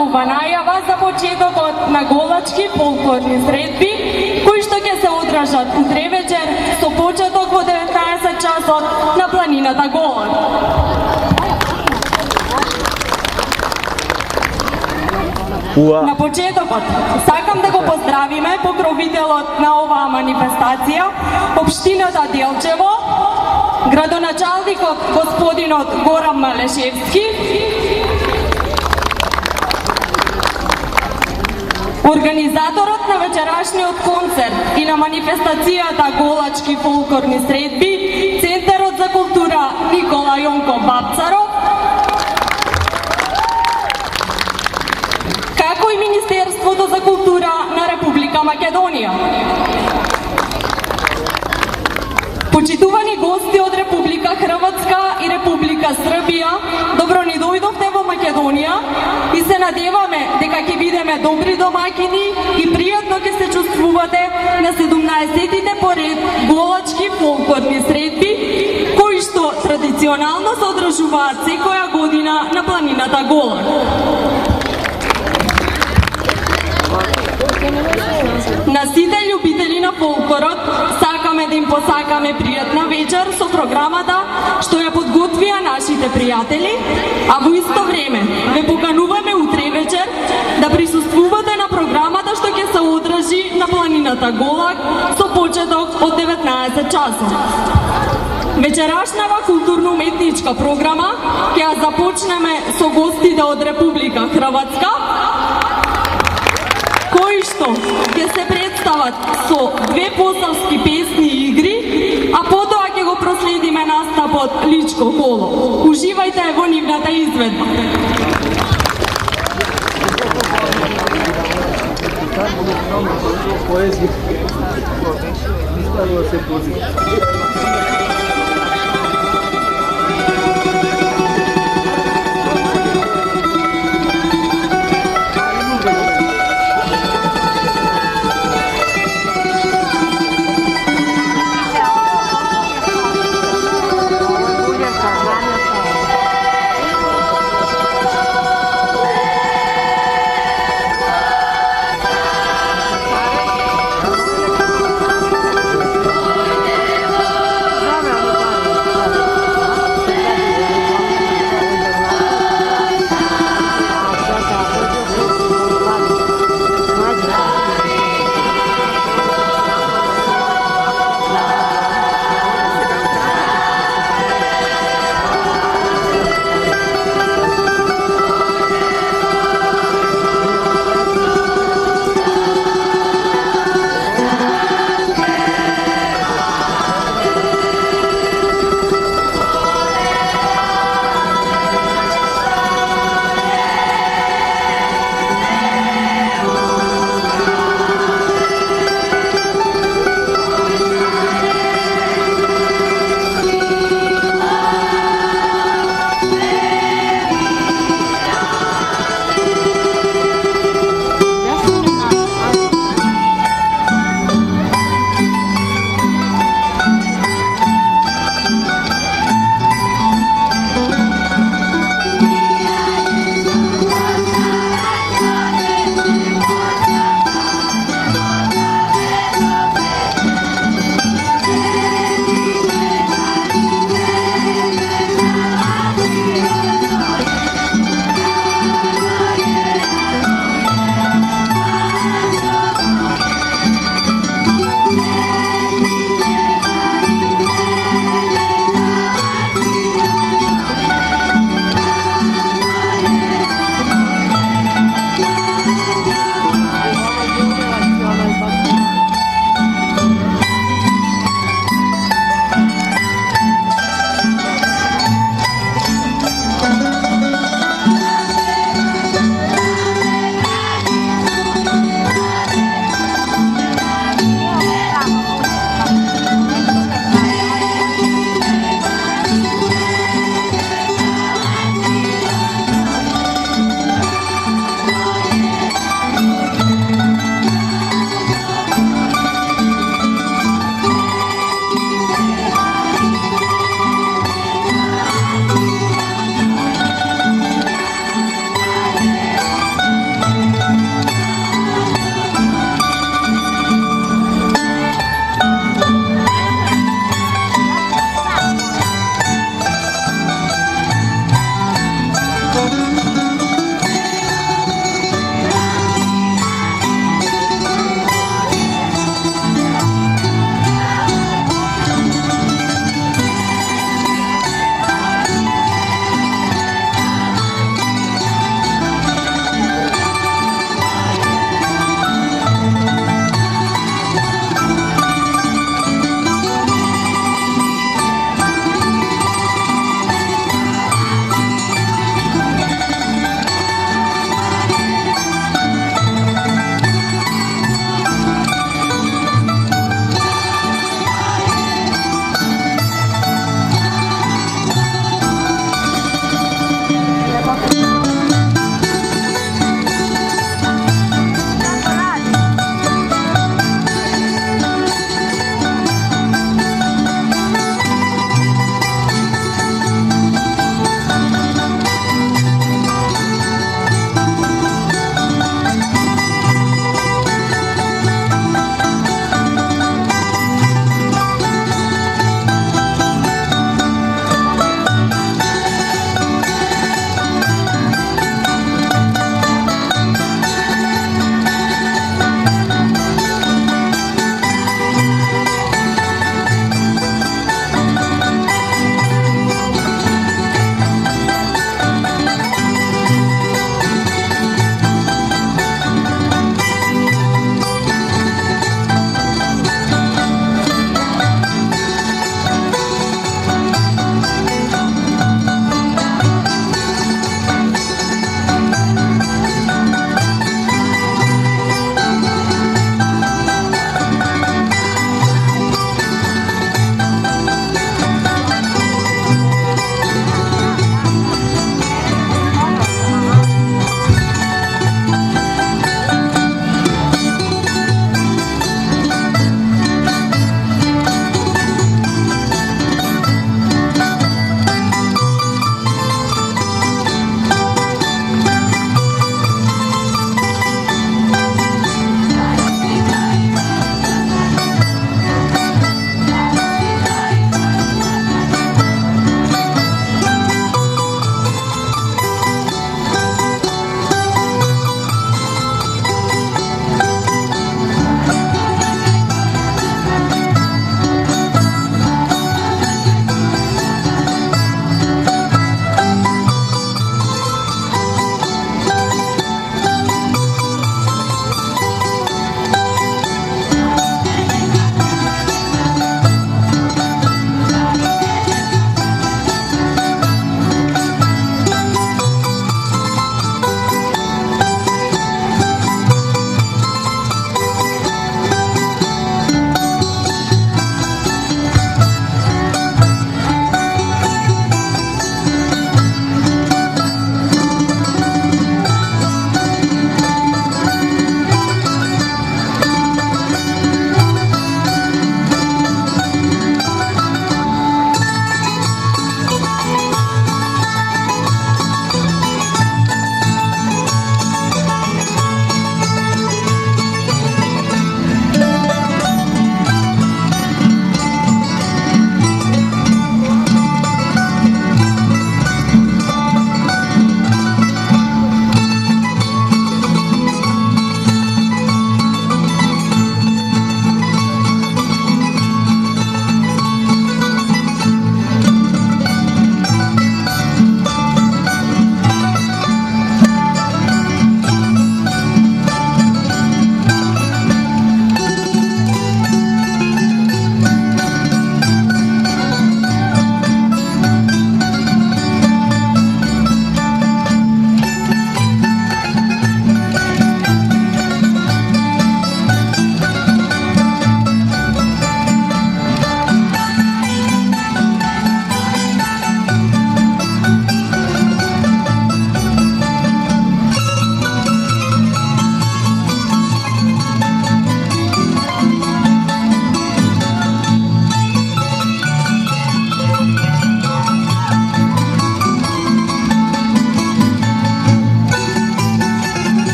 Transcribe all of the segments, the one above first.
представува најава за почетокот на голачки фолклорни средби, кои што ќе се одржат утре вечер со почеток во 19 часот на планината Голак. На почетокот сакам да го поздравиме покровителот на оваа манифестација, општината Делчево, градоначалникот господинот Горан Малешевски, организаторот на вечерашниот концерт и на манифестацијата Голачки фолклорни средби, Центарот за култура Никола Јонков Бапцаров, како и Министерството за култура на Република Македонија. Почитувани гости од Република Хрватска и Република Србија, добро ни дојдовте во Македонија и се надеваме дека ќе бидеме добри домаќини и пријатно ќе се чувствувате на 17-тите поред голачки фолклорни средби, кои што традиционално се одржуваат секоја година на планината Голак. На сите љубители на фолклорот сакаме да им посакаме пријатна вечер со програмата што ја подготвија нашите пријатели, а во исто време ве покануваме утре вечер да присуствувате на програмата што ќе се одржи на планината Голак со почеток од 19 часот. Вечерашнава културно-уметничка програма ќе ја започнеме со гостите од Република Хрватска, кои што ќе се представат со 2 посавски песни и игри, а потоа ќе го проследиме настапот Личко коло. Уживајте во нивната изведба.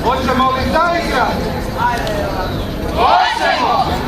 Hoćemo li zaigrati? Hoćemo!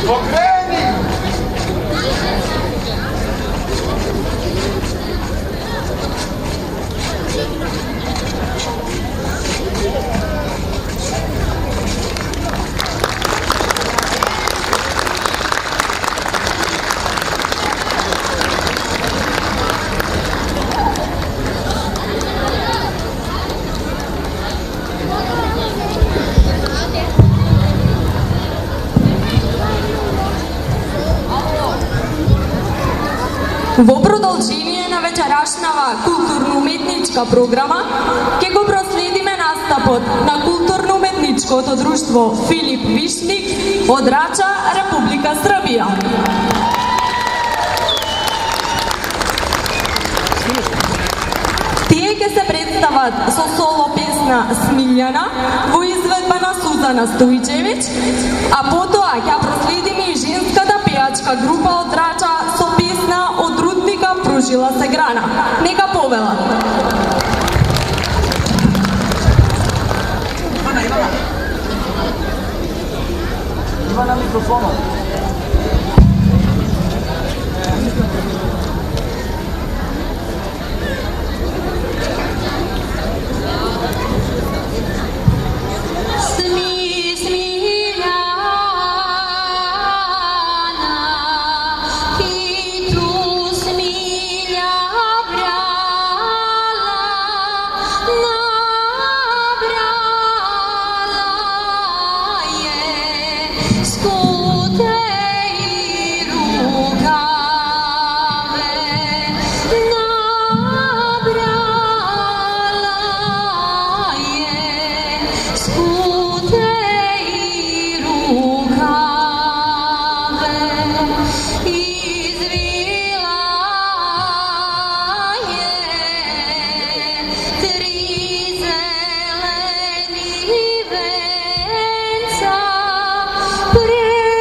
Pokreni! Во продолжение на вечерашнава културно-уметничка програма ќе го проследиме настапот на културно-уметничкото друштво Филип Вишник од Рача, Република Србија. Тие ќе се представат со соло песна Смилјана во изведба на Сузана Стојчевиќ, а потоа ќе проследиме и женската пејачка група од Рача со песна од Рудника Пружила се грана. Нека повелат. Ивана микрофонот. Pre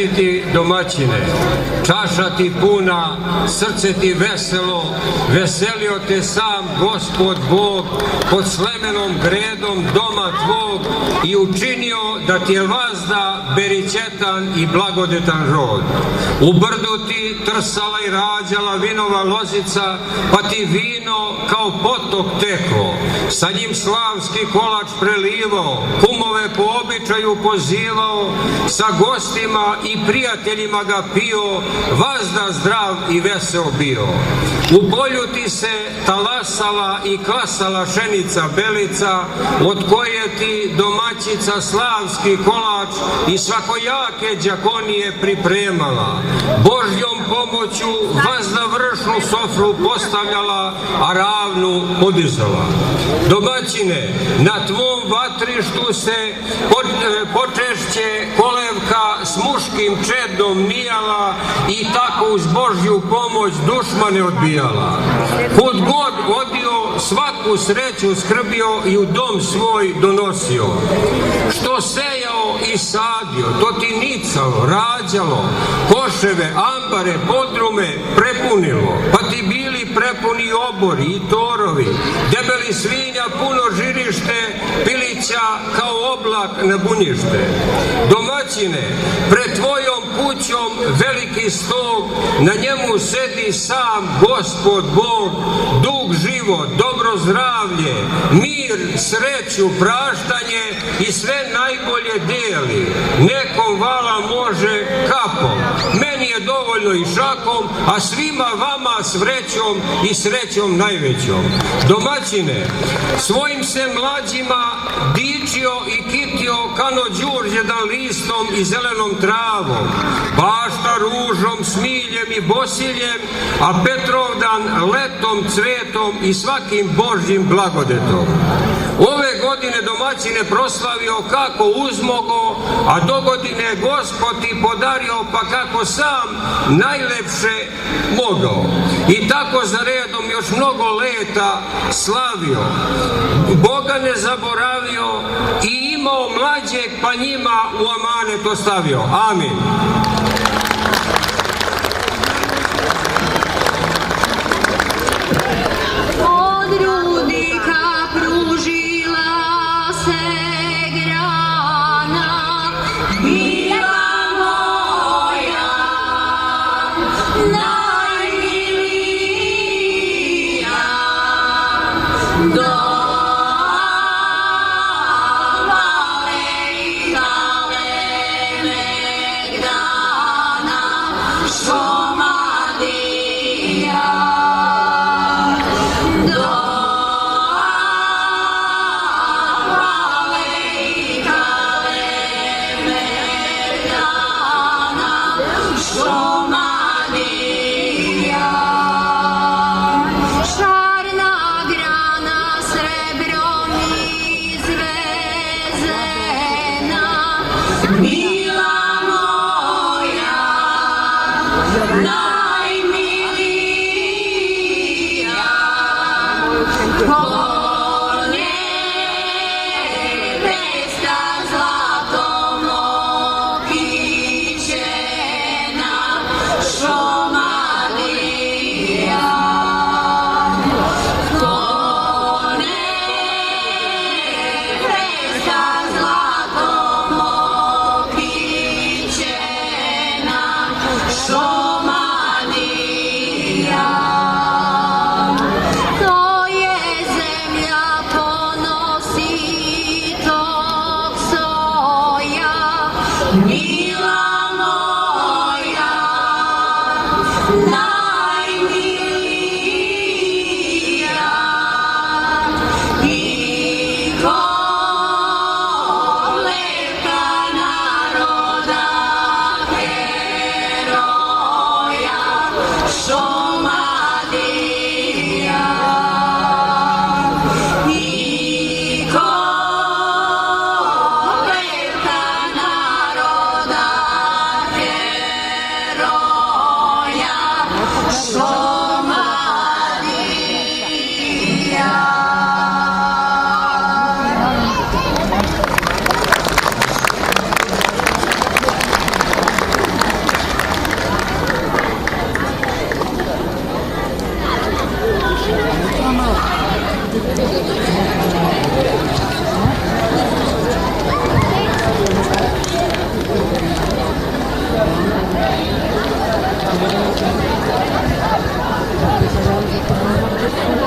čestiti domaćine, čaša ti puna, srce ti veselo, veselio te sam Gospod Bog pod slemenom gredom doma tvog i učinio da ti je vazda beričetan i blagodetan rod. U brdu ti trsala i rađala vinova lozica, pa ti vino kao potok teklo, sa njim slavski kolač prelivao, kumove po običaju pozivao, sa gostima i prijateljima ga pio, vazda zdrav i vesel bio. U polju ti se talasala i klasala šenica belica, od koje ti domaćica slavski kolač i svakojake đakonije pripremala. Božjom pomoću vazda vršnu sofru postavljala, a ravnu podizala. Domaćine, na tvom vatrištu se počešće kolevka s muškim čedom nijala i tako uz Božju pomoć dušmane odbijala. Kud god odio, svaku sreću skrbio i u dom svoj donosio. Što sejao i sadio, to ti nicalo, rađalo, koševe, ambare, podrume prepunilo, pa ti bili prepuni obori i torovi, debeli svinja puno žirište, pilića kao oblak na bunjište. Domaćine, pred tvojom kućom veliki stog, na njemu sedi sam Gospod Bog, dug život, dobro zdravlje, mir, sreću, praštanje i sve najbolje deli. Nekom vala može kapom, meni je dovoljno i šakom, a svima vama srećom i srećom najvećom. Domaćine, svojim se mlađima dičio i kitio kano đurđedan listom i zelenom travom, bašta ružom, smiljem i bosiljem, a Petrovdan letom, cvetom i svakim Božjim blagodetom. Ove godine domaćine proslavio kako uzmogo, a dogodine Gospod ti podario pa kako sam najlepše mogao. I tako za redom još mnogo leta slavio, Boga ne zaboravio i imao mlađeg pa njima u amanet ostavio. Amin. Od rudnika pružila se grana, mila moja, najmilija, dovale i hale negda.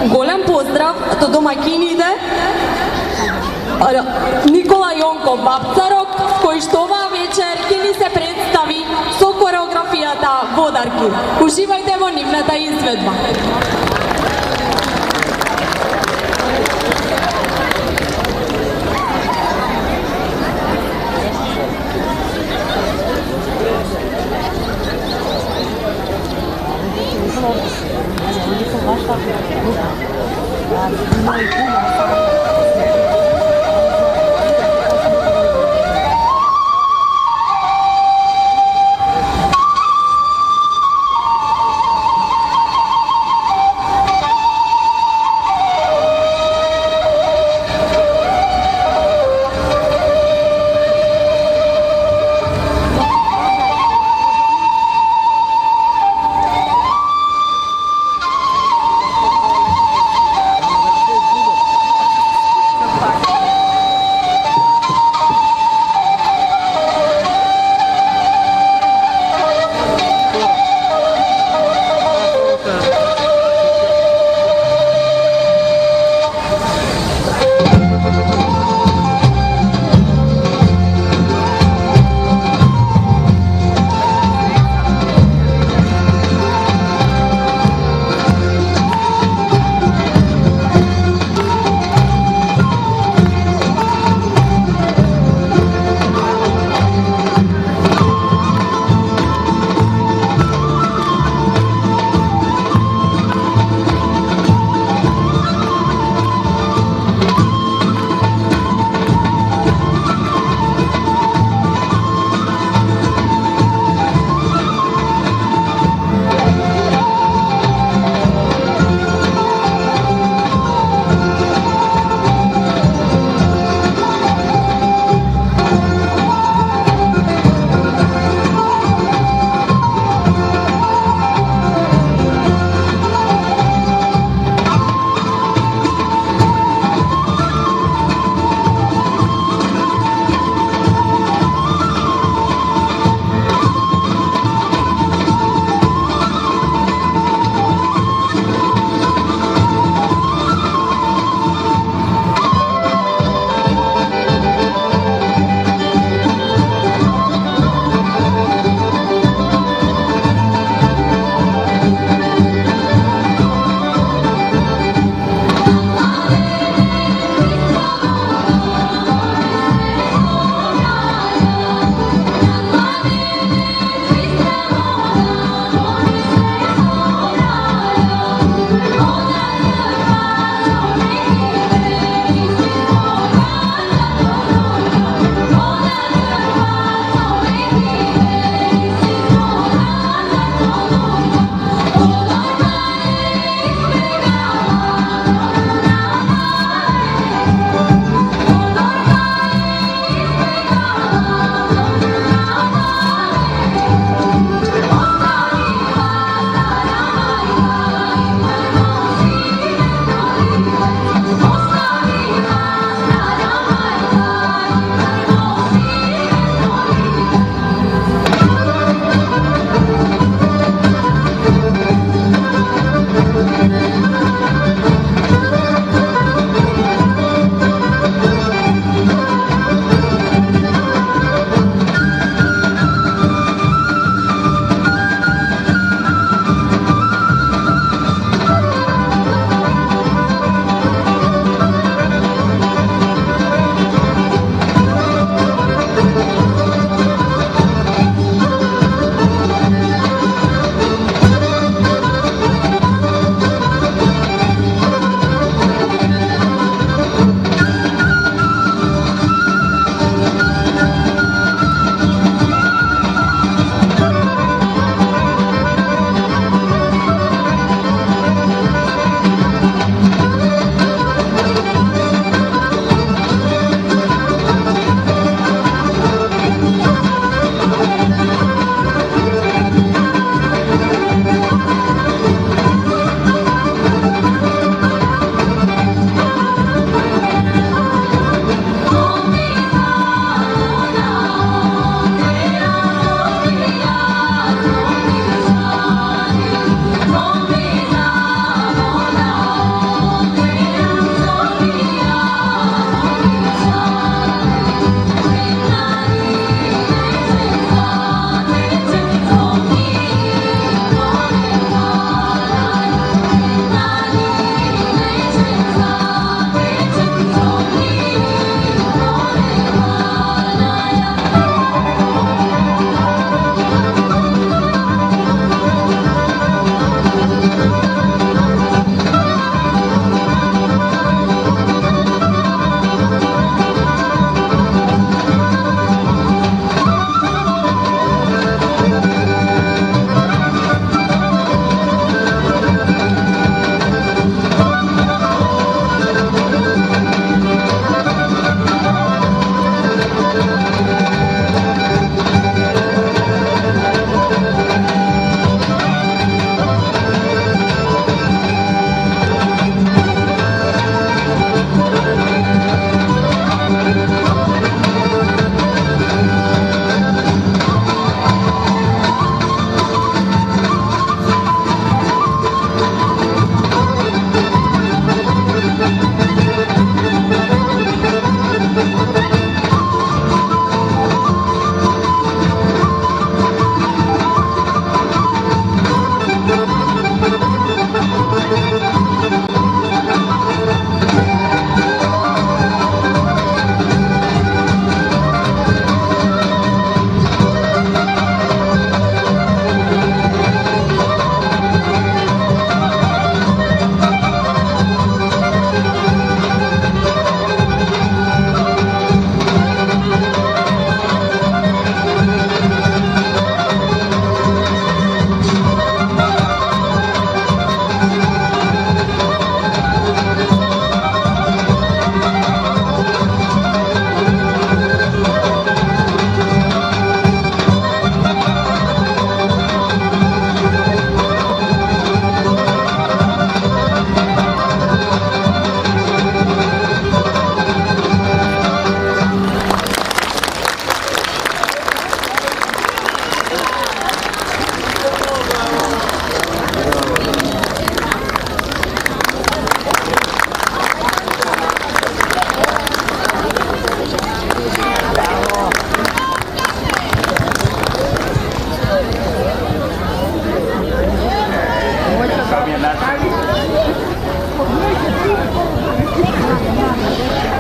Голем поздрав до домакините Никола Јонков Бабцарок, кој што оваа вечер ќе ни се представи со кореографијата Водарки. Уживајте во нивната изведба.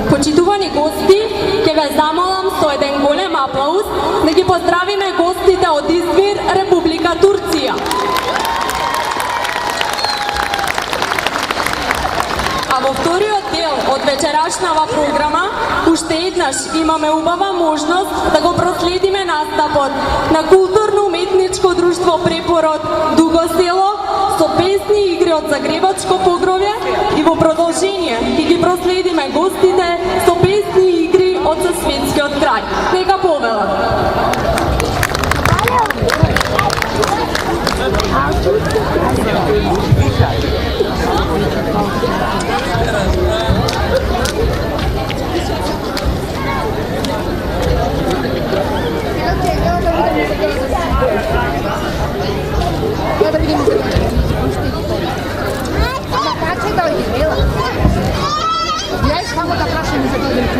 Почитувани гости, ќе ве замолам со еден голем аплауз да ги поздравиме гостите од Измир, Република Турција. А во вториот дел од вечерашнава програма, уште еднаш имаме убава можност да го проследиме настапот на културно-уметничко друштво Препород Дуго село со песни и игри од Загребачко погробје и во продолжение ќе ги проследиме гостите со песни и игри од светскиот крај. Нека повелат. Ja da vidimo ama kad će da odi bila? Ja ću samo da prašam za to da ću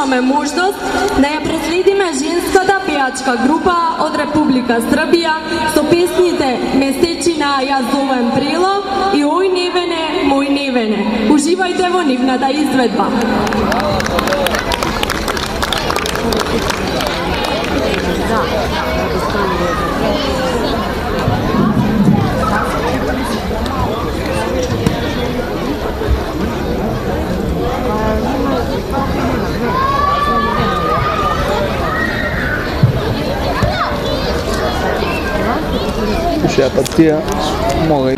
imame možnost da je presledime ženskata pejačka grupa od Republika Srbija so pesnite Mesečina jaz zovem Prelo i Oj nevene, moj nevene. Uživajte v nivnata izvedba. Še apatija, moga.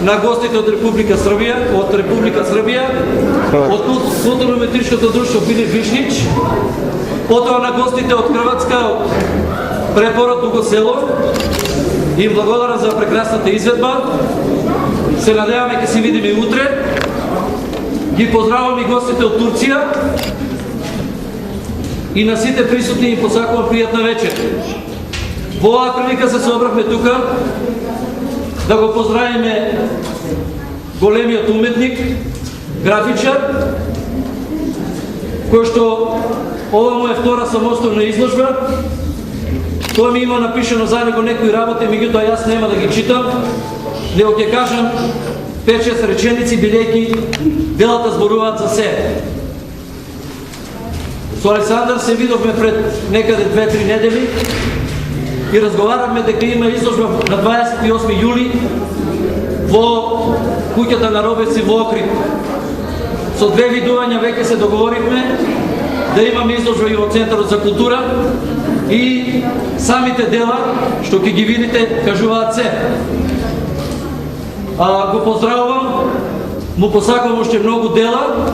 на гостите од Република Србија, од културно-уметничкото друштво Филип Вишнич, потоа на гостите од Хрватска, од препорот Дуго село. Им благодарам за прекрасната изведба. Се надеваме ќе се видиме и утре. Ги поздравам и гостите од Турција и на сите присутни им посакувам пријатна вечер. Во оваа прилика се собрахме тука да го поздравиме големиот уметник, графичар, кој што ова му е втора самостојна изложба. Тоа ми има напишано за него некои работи, меѓутоа јас нема да ги читам, него ќе кажам 5-6 реченици, бидејќи делата зборуваат за се. Со Александар се видовме пред некаде 2-3 недели и разговаравме дека има изложба на 28 јули во куќата на Робеци во Охрид. Со 2 видувања веќе се договоривме да имаме изложба и во Центарот за култура и самите дела што ќе ги видите кажуваат се. Го поздравувам, му посакувам уште многу дела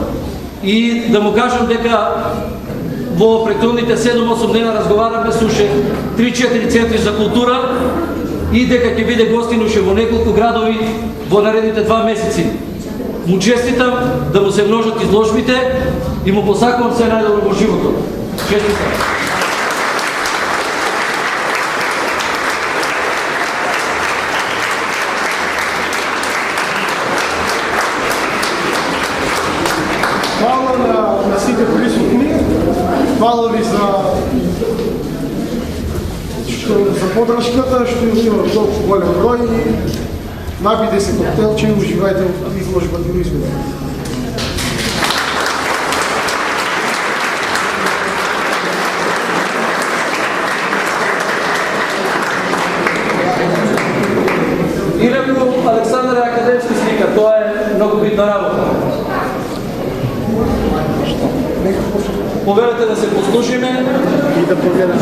и да му кажам дека во претходните 7-8 дена разговаравме со уште 3-4 центри за култура и дека ќе биде гостин уште во неколку градови во наредните 2 месеци. Му честитам да му се множат изложбите и му посакувам се најдобро во животот. Честитам. Hvala na sите prisutni. Hvala ви за поддршката, што има толку голем број и напијте се коктелче и уживајте во изложбата и изведбата. Инаку Александар е академски слика, тоа е многу битна работа. Повелете да се послушиме И да погледаме.